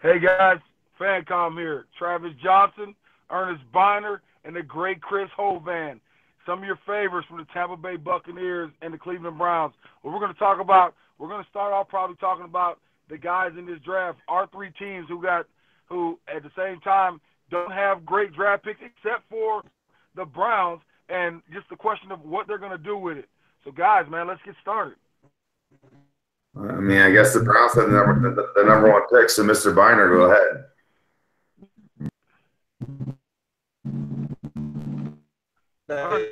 Hey guys, Fancom here. Travis Johnson, Ernest Biner, and the great Chris Hovan. Some of your favorites from the Tampa Bay Buccaneers and the Cleveland Browns. What we're going to talk about, we're going to start off probably talking about the guys in this draft. Our three teams who at the same time don't have great draft picks except for the Browns, and just the question of what they're going to do with it. So guys, man, let's get started. I mean, I guess the Browns have the number one pick, so Mr. Biner, go ahead. Ernest,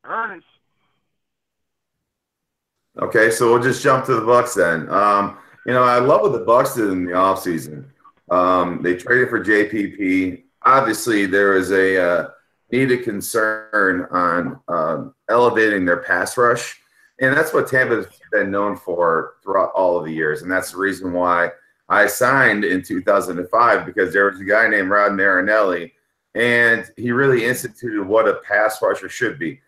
Ernest. Okay, so we'll just jump to the Bucks then. I love what the Bucks did in the offseason. They traded for JPP. Obviously, there is a needed concern on elevating their pass rush, and that's what Tampa's been known for throughout all of the years, and that's the reason why I signed in 2005, because there was a guy named Rod Marinelli, and he really instituted what a pass rusher should be.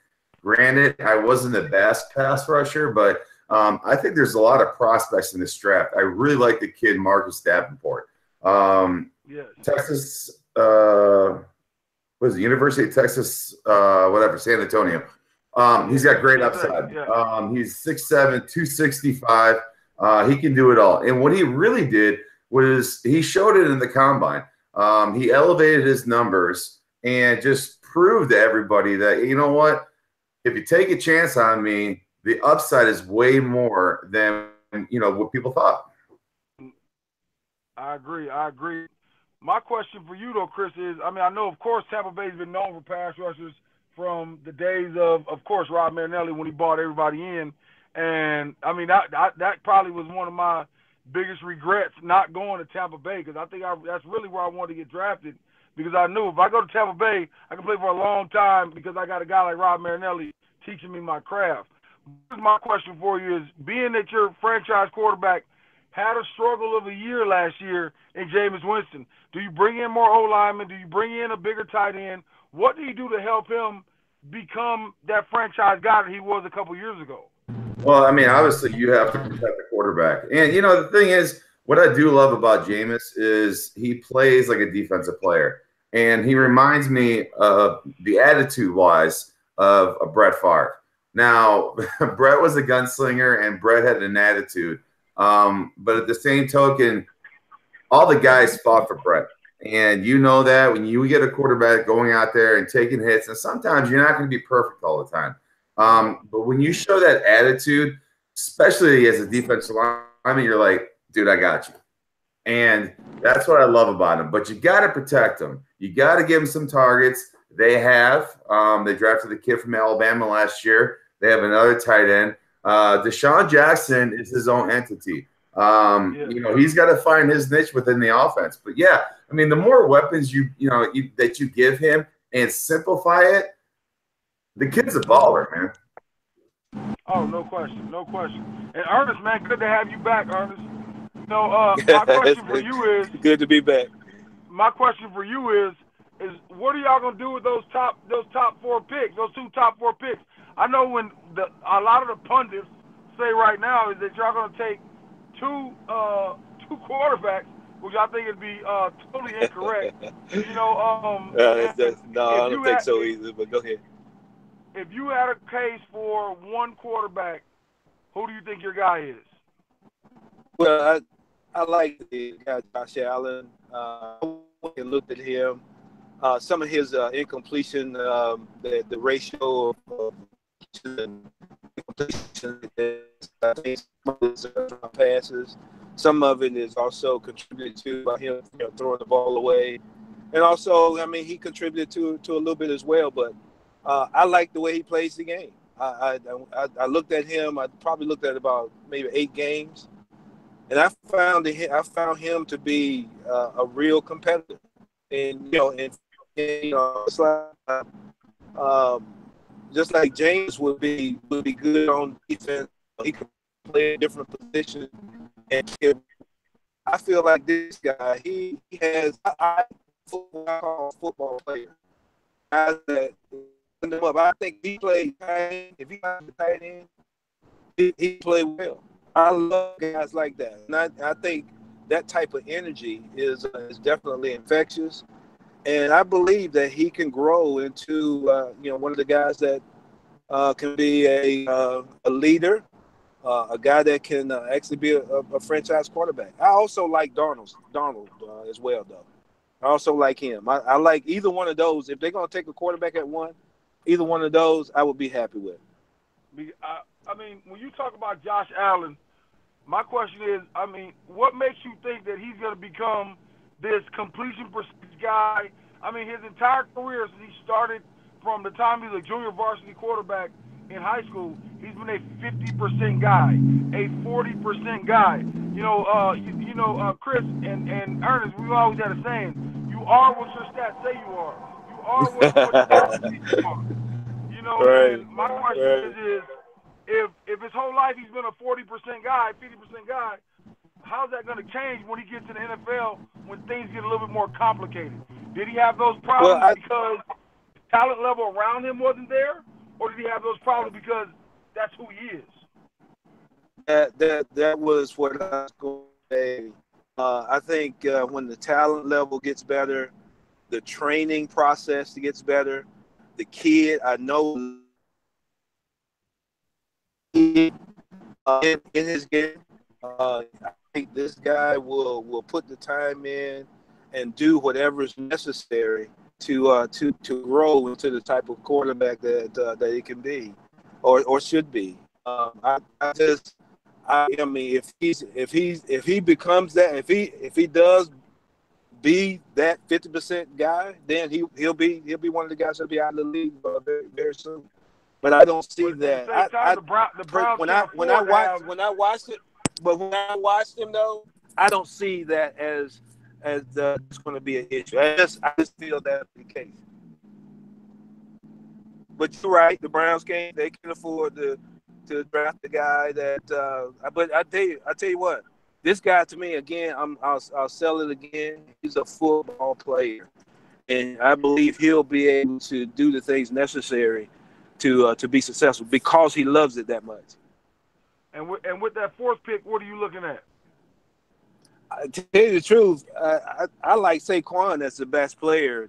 Granted, I wasn't the best pass rusher, but I think there's a lot of prospects in this draft. I really like the kid Marcus Davenport. Yes. Texas, was it University of Texas, whatever, San Antonio. He's got great upside. He's 6'7", 265. He can do it all. And what he really did was he showed it in the combine. He elevated his numbers and just proved to everybody that, you know what, if you take a chance on me, the upside is way more than, what people thought. I agree. I agree. My question for you though, Chris, is I know of course Tampa Bay's been known for pass rushers from the days of course Rob Marinelli when he brought everybody in, and that probably was one of my biggest regrets not going to Tampa Bay, because that's really where I wanted to get drafted, because I knew if I go to Tampa Bay I can play for a long time because I got a guy like Rob Marinelli teaching me my craft. My question for you is, being that your franchise quarterback had a struggle of a year last year in Jameis Winston, do you bring in more O-linemen? Do you bring in a bigger tight end? What do you do to help him become that franchise guy that he was a couple years ago? Well, I mean, obviously you have to protect the quarterback. And, the thing is, what I do love about Jameis is he plays like a defensive player. And he reminds me of the attitude-wise of Brett Favre. Now, Brett was a gunslinger and Brett had an attitude. But at the same token, all the guys fought for Brett. And you know that when you get a quarterback going out there and taking hits, and sometimes you're not going to be perfect all the time. But when you show that attitude, especially as a defensive lineman, you're like, dude, I got you. And that's what I love about him. But you got to protect him. You got to give him some targets. They have. They drafted the kid from Alabama last year. They have another tight end. Deshaun Jackson is his own entity. He's got to find his niche within the offense. But yeah, I mean, the more weapons that you give him and simplify it, the kid's a baller, man. Oh, no question, no question. And Ernest, man, good to have you back, Ernest. My question for you is, good to be back. My question for you is what are y'all gonna do with those top four picks, those two top four picks? I know when a lot of the pundits say right now is that y'all gonna take two quarterbacks, which I think would be totally incorrect. No, I don't think so either. But go ahead. If you had a case for one quarterback, who do you think your guy is? Well, I like the guy Josh Allen. I looked at him. Some of his incompletion, the ratio of passes. Some of it is also contributed to by him throwing the ball away, and also, he contributed to a little bit as well. But I like the way he plays the game. I looked at him. I probably looked at about maybe 8 games, and I found him to be a real competitor. And it's like just like James would be good on defense. He could play a different position, and I feel like this guy, he has football player. Guys that I think he played tight end. If he got the tight end, he played well. I love guys like that, and I think that type of energy is definitely infectious. And I believe that he can grow into one of the guys that can be a leader, a guy that can actually be a franchise quarterback. I also like Donald as well, though. I also like him. I like either one of those. If they're going to take a quarterback at one, either one of those, I would be happy with. I mean, when you talk about Josh Allen, my question is, I mean, what makes you think that he's going to become this completion percentage guy? I mean, his entire career since he started from the time he was a junior varsity quarterback in high school, he's been a 50% guy, a 40% guy. Chris and Ernest, we've always had a saying: you are what your stats say you are. You are what your numbers say you are. Right, And my question right. is if his whole life he's been a 40% guy, 50% guy, how's that going to change when he gets in the NFL when things get a little bit more complicated? Did he have those Well, problems because the talent level around him wasn't there, or did he have those problems because that's who he is? that was what I was going to say. I think when the talent level gets better, the training process gets better. The kid, I know, in his game, I think this guy will put the time in and do whatever is necessary to grow into the type of quarterback that he can be, or should be. I mean, if he becomes that, if he does be that 50% guy, then he'll be one of the guys that'll be out of the league very, very soon. But I don't see But at that. the same time, the Browns When can't afford to have. I watched it, but when I watched him though, I don't see that as it's going to be an issue. I just feel that the case. But you're right. The Browns can't. They can afford to draft the guy that. But I tell you what. This guy to me again. I'll sell it again. He's a football player, and I believe he'll be able to do the things necessary to be successful because he loves it that much. And with that fourth pick, what are you looking at? To tell you the truth, I like Saquon as the best player,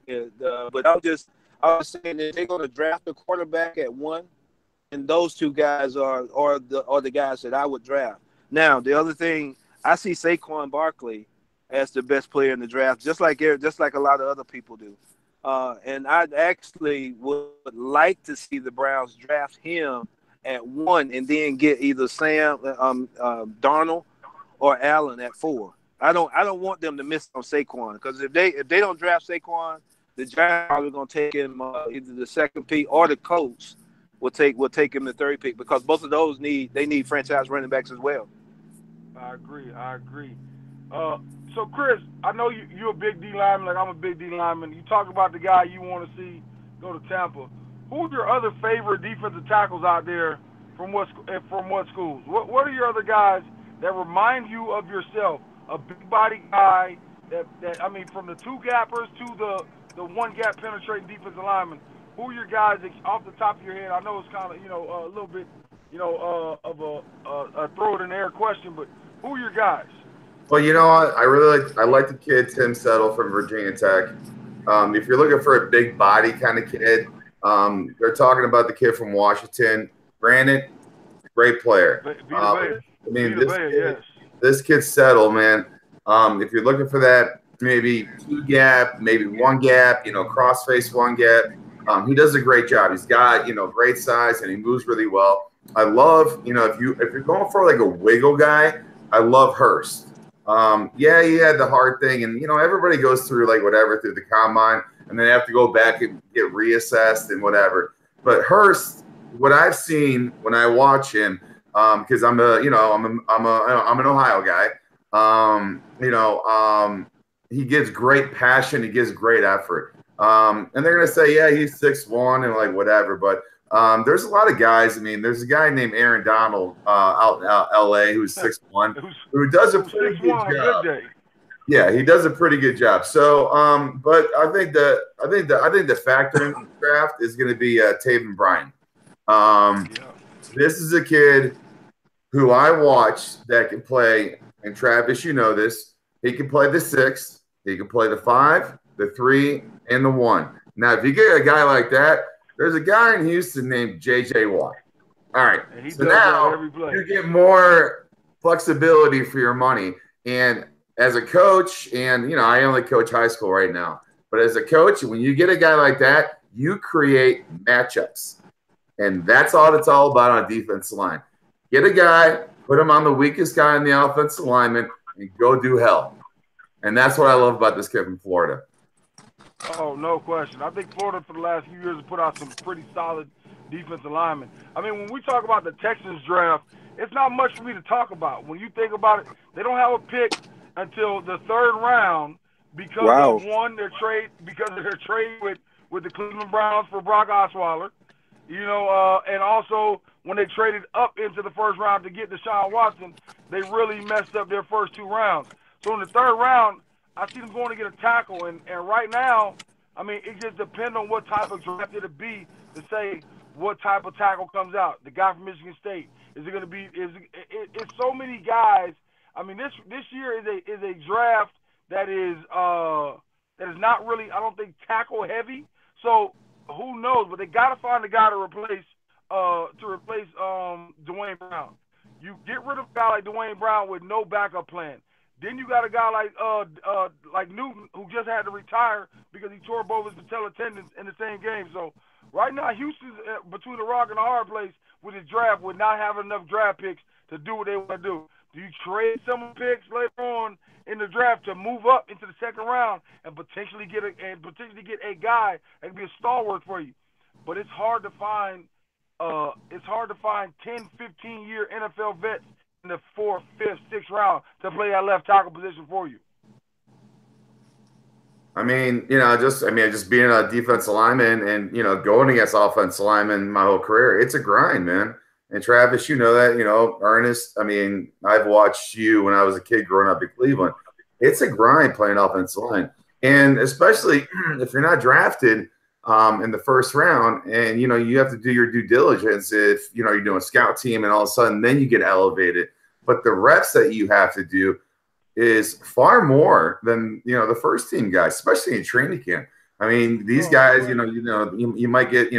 but I was saying that they're going to draft a quarterback at one, and those two guys are the guys that I would draft. Now, the other thing, I see Saquon Barkley as the best player in the draft, just like a lot of other people do. And I actually would like to see the Browns draft him at one, and then get either Darnold or Allen at four. I don't want them to miss on Saquon, because if they don't draft Saquon, the Giants are going to take him either the second pick, or the Colts will take him the third pick, because both of those need franchise running backs as well. I agree. I agree. Uh, so Chris, I know you're a big D lineman, like I'm a big D lineman. You talk about the guy you want to see go to Tampa. Who are your other favorite defensive tackles out there from what schools? What are your other guys that remind you of yourself? A big body guy that I mean, from the two gappers to the one gap penetrating defensive lineman. Who are your guys off the top of your head? I know it's kind of a little bit of a throw it in the air question, but who are your guys? Well, you know what? I like the kid Tim Settle from Virginia Tech. If you're looking for a big body kind of kid, they're talking about the kid from Washington. Granted, great player. Vita Vea. I mean, Vita Vea, yes. this kid Settle, man. If you're looking for that, maybe two gap, maybe one gap, cross face one gap. He does a great job. He's got great size, and he moves really well. I love if you're going for like a wiggle guy, I love Hurst. Yeah, he had the hard thing, and everybody goes through like whatever through the combine, and then they have to go back and get reassessed and whatever. But Hurst, what I've seen when I watch him, because I'm an Ohio guy. He gives great passion. He gives great effort. And they're gonna say, yeah, he's 6'1" and like whatever, but there's a lot of guys. I mean, there's a guy named Aaron Donald out in L.A. who's 6'1", who does a pretty good job. Good day. Yeah, he does a pretty good job. So, but I think the factor in the draft is going to be Taven Bryan. This is a kid who I watch that can play, and Travis, you know this, he can play the 6, he can play the 5, the 3, and the 1. Now, if you get a guy like that, there's a guy in Houston named J.J. Watt. All right, And he so does that now every play. you get more flexibility for your money. And as a coach, and, I only coach high school right now, but as a coach, when you get a guy like that, you create matchups. And that's all it's all about on a defensive line. Get a guy, put him on the weakest guy in the offensive lineman, and go do hell. And that's what I love about this kid from Florida. Oh, no question. I think Florida for the last few years has put out some pretty solid defensive linemen. I mean, when we talk about the Texans draft, it's not much for me to talk about. When you think about it, they don't have a pick until the 3rd round because of their trade with the Cleveland Browns for Brock Osweiler. And also when they traded up into the 1st round to get Deshaun Watson, they really messed up their first 2 rounds. So in the 3rd round, I see them going to get a tackle. And right now, I mean, it just depends on what type of draft it'll be to say what type of tackle comes out. The guy from Michigan State. Is it going to be? It's so many guys. I mean, this year is a draft that is not really, I don't think, tackle heavy. So who knows? But they got to find a guy to replace Dwayne Brown. You get rid of a guy like Dwayne Brown with no backup plan. Then you got a guy like Newton who just had to retire because he tore both his patella tendons in the same game. So right now Houston's between a rock and a hard place with his draft, with not having enough draft picks to do what they want to do. Do you trade some picks later on in the draft to move up into the 2nd round and potentially get a guy that can be a stalwart for you? But it's hard to find 10, 15-year NFL vets in the 4th, 5th, 6th round to play that left tackle position for you. I mean, just being a defensive lineman and, going against offensive linemen my whole career, it's a grind, man. And Travis, you know that, Ernest, I mean, I've watched you when I was a kid growing up in Cleveland. It's a grind playing offensive line. And especially if you're not drafted in the 1st round and, you have to do your due diligence if, you're doing a scout team and all of a sudden then you get elevated. But the reps that you have to do is far more than, the 1st team guys, especially in training camp. I mean, these guys, you might get,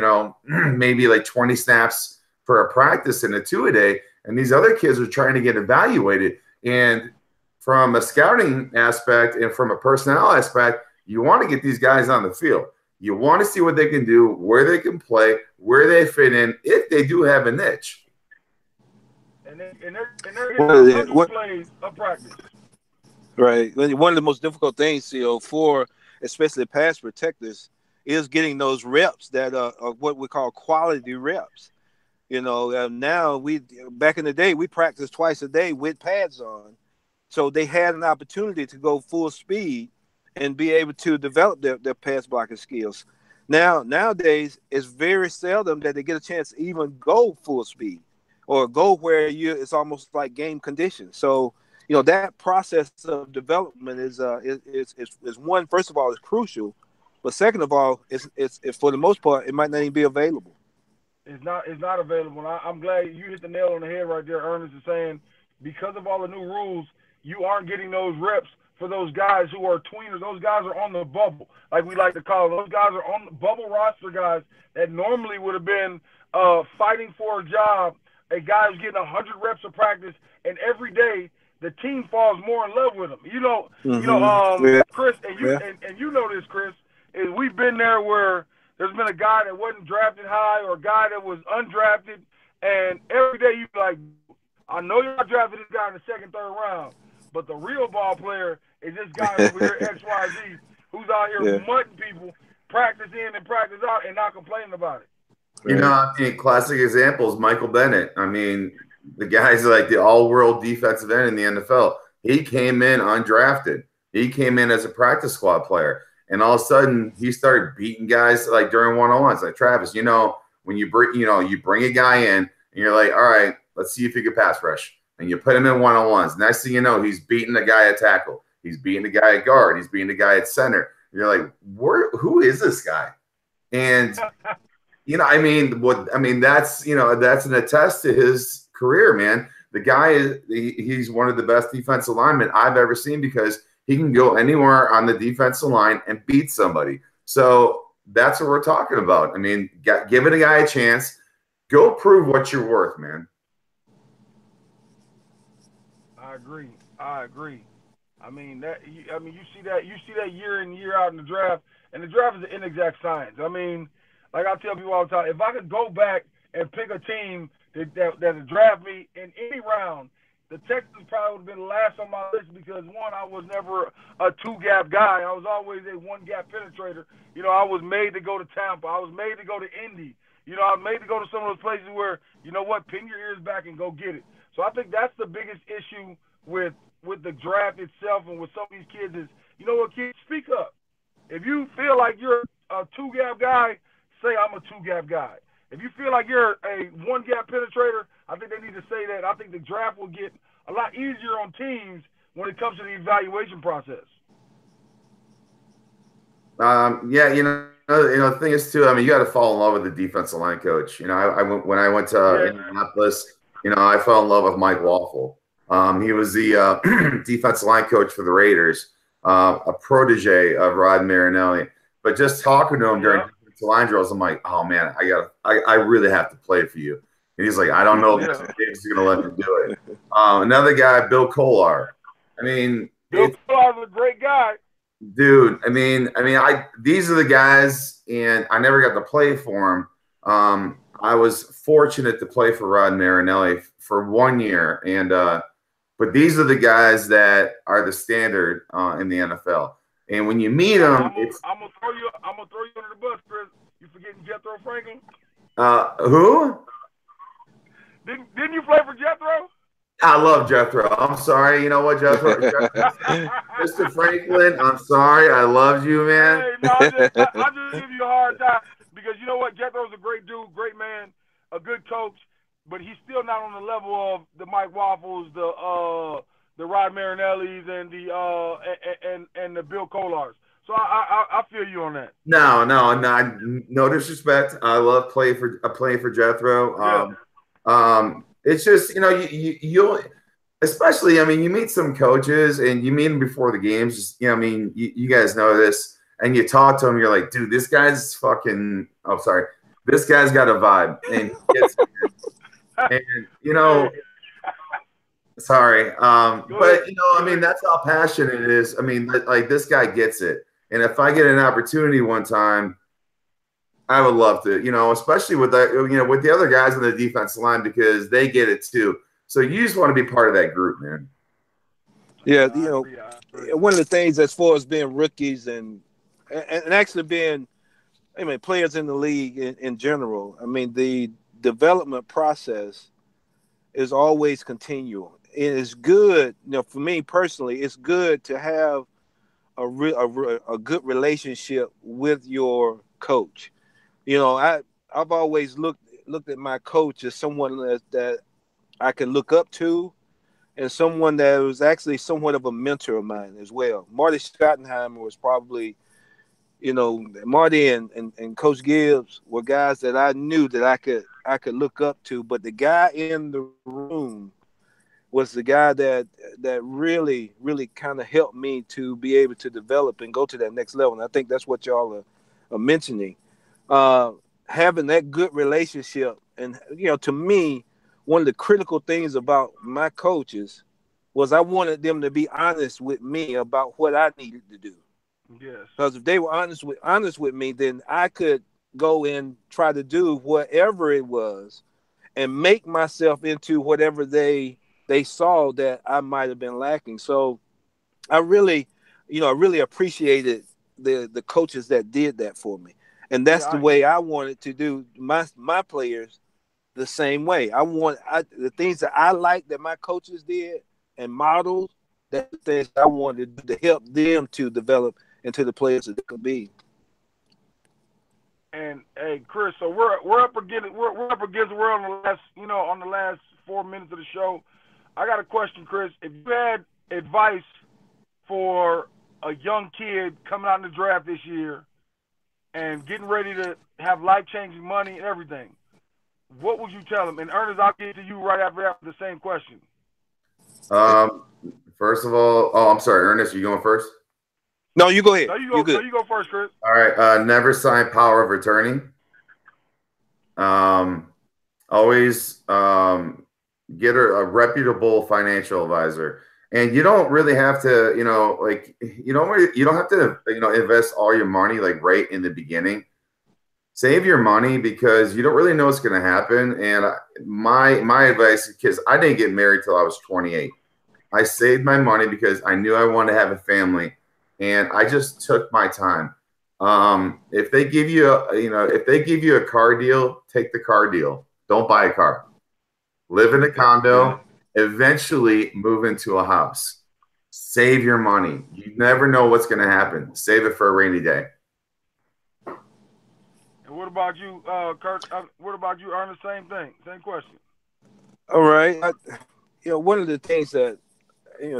maybe like 20 snaps for a practice and a 2-a-day, and these other kids are trying to get evaluated. And from a scouting aspect and from a personnel aspect, you want to get these guys on the field. You want to see what they can do, where they can play, where they fit in, if they do have a niche. And they're getting 100 plays of practice. Right. One of the most difficult things, for especially pass protectors is getting those reps that are what we call quality reps. Now back in the day, we practiced twice a day with pads on. So they had an opportunity to go full speed and be able to develop their pass blocking skills. Nowadays, it's very seldom that they get a chance to even go full speed or go where it's almost like game conditions. So, that process of development is one, first of all, is crucial, but second of all, it's for the most part, it might not even be available. It's not available. And I'm glad you hit the nail on the head right there, Ernest, is saying because of all the new rules, you aren't getting those reps for those guys who are tweeners. Those guys are on the bubble, like we like to call them. Those guys are on the bubble roster guys that normally would have been fighting for a job. A guy who's getting 100 reps of practice, and every day the team falls more in love with him. Chris, and you know this, Chris, is we've been there where there's been a guy that wasn't drafted high or a guy that was undrafted, and every day you be like, I know you're not drafting this guy in the 2nd, 3rd round, but the real ball player is this guy over here, XYZ, who's out here mutting people, practice in and practice out, and not complaining about it. Classic examples, Michael Bennett. I mean, the guy's like the all-world defensive end in the NFL. He came in undrafted. He came in as a practice squad player. And all of a sudden, he started beating guys like during one-on-ones. Like Travis, when you bring a guy in and you're like, all right, let's see if he can pass rush. And you put him in one-on-ones. Next thing you know, he's beating a guy at tackle. He's beating a guy at guard. He's beating a guy at center. And you're like, who is this guy? And that's an attest to his career, man. the guy he's one of the best defensive linemen I've ever seen because he can go anywhere on the defensive line and beat somebody. So that's what we're talking about. I mean, giving a guy a chance. Go prove what you're worth, man. I agree. I agree. I mean that. I mean, you see that. You see that year in year out in the draft, and the draft is an inexact science. I mean, like I tell people all the time, if I could go back and pick a team that would draft me in any round, the Texans probably would have been last on my list because one, I was never a two gap guy. I was always a one gap penetrator. You know, I was made to go to Tampa. I was made to go to Indy. You know, I was made to go to some of those places where, you know what, pin your ears back and go get it. So I think that's the biggest issue with the draft itself and with some of these kids is, you know what, kids, speak up. If you feel like you're a two gap guy, say I'm a two gap guy. If you feel like you're a one gap penetrator, I think they need to say that. I think the draft will get a lot easier on teams when it comes to the evaluation process. Yeah, the thing is too. I mean, you got to fall in love with the defensive line coach. You know, when I went to Indianapolis, you know, I fell in love with Mike Waffle. He was the defensive line coach for the Raiders, a protege of Rod Marinelli. But just talking to him during defensive line drills, I'm like, oh man, I really have to play for you. And he's like, I don't know if Mr. Davis is going to let me do it. Another guy, Bill Kolar. I mean, Bill Kolar's a great guy. Dude, I mean, these are the guys, and I never got to play for them. I was fortunate to play for Rod Marinelli for 1 year, and but these are the guys that are the standard in the NFL. And when you meet them, I'm gonna throw you under the bus, Chris. You forgetting Jethro Franklin? Who? Didn't you play for Jethro? I love Jethro. I'm sorry. You know what, Jethro? Mr. Franklin, I'm sorry. I loved you, man. Hey, no, I just give you a hard time because you know what? Jethro's a great dude, great man, a good coach, but he's still not on the level of the Mike Waffles, the Rod Marinellis, and the Bill Kolars. So I feel you on that. No disrespect. I love playing for Jethro. It's just, you know, you'll, especially, I mean, you meet some coaches and you meet them before the games. Just, you know, I mean, you guys know this, and you talk to them. You're like, dude, this guy's fucking. Oh, sorry, this guy's got a vibe, and you know, sorry, but you know, I mean, that's how passionate it is. I mean, like this guy gets it, and if I get an opportunity one time, I would love to, you know, especially with that, you know, with the other guys on the defensive line because they get it too. So you just want to be part of that group, man. Yeah, you know, one of the things as far as being rookies and actually being, I mean, players in the league in general. I mean, the development process is always continual. It is good, you know, for me personally, it's good to have a good relationship with your coach. You know, I've always looked at my coach as someone that I can look up to, and someone that was actually somewhat of a mentor of mine as well. Marty Schottenheimer was probably, you know, Marty and Coach Gibbs were guys that I knew that I could look up to, but the guy in the room was the guy that really kind of helped me to be able to develop and go to that next level. And I think that's what y'all are mentioning. Having that good relationship, and you know, to me, one of the critical things about my coaches was I wanted them to be honest with me about what I needed to do. Yes. Because if they were honest with me, then I could go and try to do whatever it was and make myself into whatever they saw that I might have been lacking. So I really appreciated the coaches that did that for me. And that's the way I wanted to do my players the same way. The things that I like that my coaches did and modeled, that's the things I wanted to help them to develop into the players that they could be. And hey, Chris, so we're up against we're on the last 4 minutes of the show. I got a question, Chris. If you had advice for a young kid coming out in the draft this year and getting ready to have life-changing money and everything, what would you tell them? And Ernest, I'll get to you right after that with the same question. First of all, I'm sorry, Ernest, you going first? No, you go ahead. No, you go. Good. No, you go first, Chris. All right. Never sign power of attorney. Always get a reputable financial advisor. And you don't really have to, you don't have to, invest all your money like right in the beginning. Save your money because you don't really know what's going to happen. And my advice, because I didn't get married till I was 28. I saved my money because I knew I wanted to have a family, and I just took my time. If they give you a car deal, take the car deal. Don't buy a car. Live in a condo. Eventually move into a house. Save your money. You never know what's going to happen. Save it for a rainy day. And what about you, Kurt? What about you, Ernest? Same thing. Same question. All right. One of the things that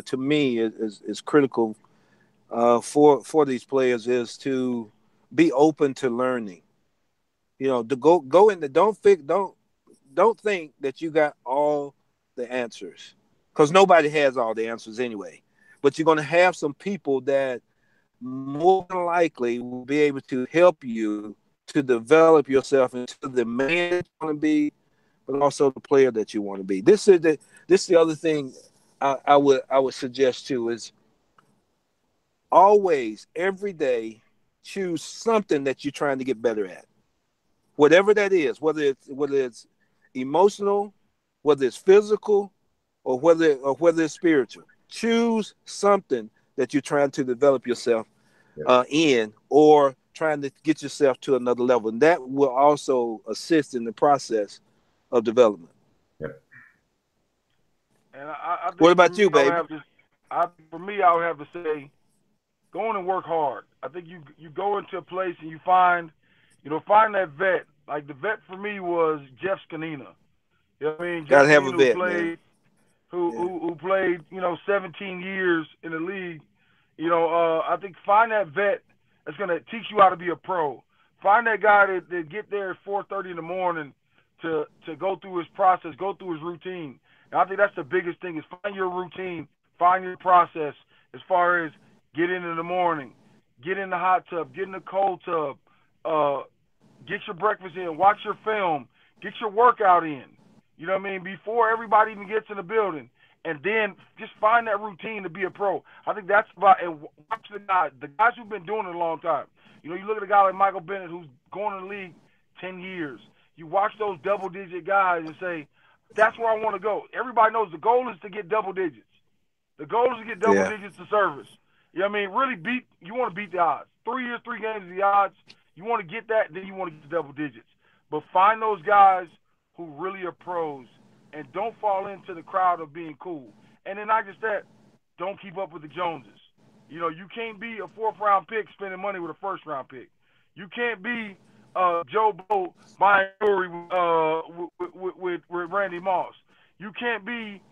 to me is critical for these players is to be open to learning. To go in the don't think that you got all the answers, because nobody has all the answers anyway. But you're going to have some people that more than likely will be able to help you to develop yourself into the man that you want to be, but also the player that you want to be. This is the other thing I would suggest too is always every day choose something that you're trying to get better at, whatever that is, whether it's emotional, whether it's physical, or whether it's spiritual. Choose something that you're trying to develop yourself in, or trying to get yourself to another level, and that will also assist in the process of development. Yep. And I think what about you, baby? For me, I would have to say, go in and work hard. I think you go into a place and you find that vet. Like the vet for me was Jeff Skanina. You know what I mean? Jeff Gotta have a vet, who played 17 years in the league. I think find that vet that's going to teach you how to be a pro. Find that guy that get there at 4:30 in the morning to go through his process, go through his routine. And I think that's the biggest thing is find your routine, find your process as far as get in the morning, get in the hot tub, get in the cold tub, get your breakfast in, watch your film, get your workout in. You know what I mean? Before everybody even gets in the building. And then just find that routine to be a pro. I think that's about, and watch the guys who've been doing it a long time. You look at a guy like Michael Bennett who's going in the league 10 years. You watch those double-digit guys and say, that's where I want to go. Everybody knows the goal is to get double digits. The goal is to get double digits to service. You know what I mean? Really you want to beat the odds. 3 years, 3 games of the odds. You want to get that, then you want to get the double digits. But find those guys who really are pros, and don't fall into the crowd of being cool. And then not just that, don't keep up with the Joneses. You can't be a 4th-round pick spending money with a 1st-round pick. You can't be Joe Blow buying jewelry with Randy Moss. You can't be,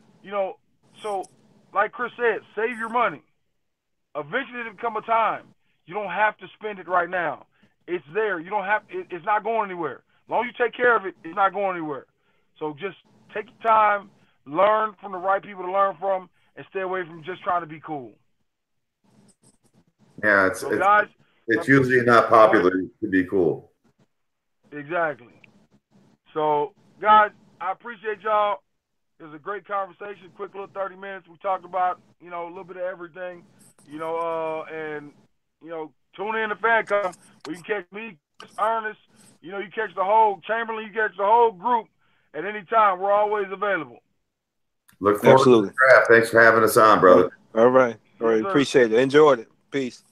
so like Chris said, save your money. Eventually there'll come a time. You don't have to spend it right now. It's there. You don't have. It's not going anywhere. As long as you take care of it, it's not going anywhere. So just take your time, learn from the right people to learn from, and stay away from just trying to be cool. Yeah, it's usually not popular to be cool. Exactly. So, guys, I appreciate y'all. It was a great conversation. Quick little 30 minutes. We talked about, a little bit of everything, and, tune in to FanCom where you can catch me, Chris, Ernest, you catch the whole Chamberlain, you catch the whole group at any time. We're always available. Look forward to the draft. Thanks for having us on, brother. All right. Appreciate it. Enjoyed it. Peace.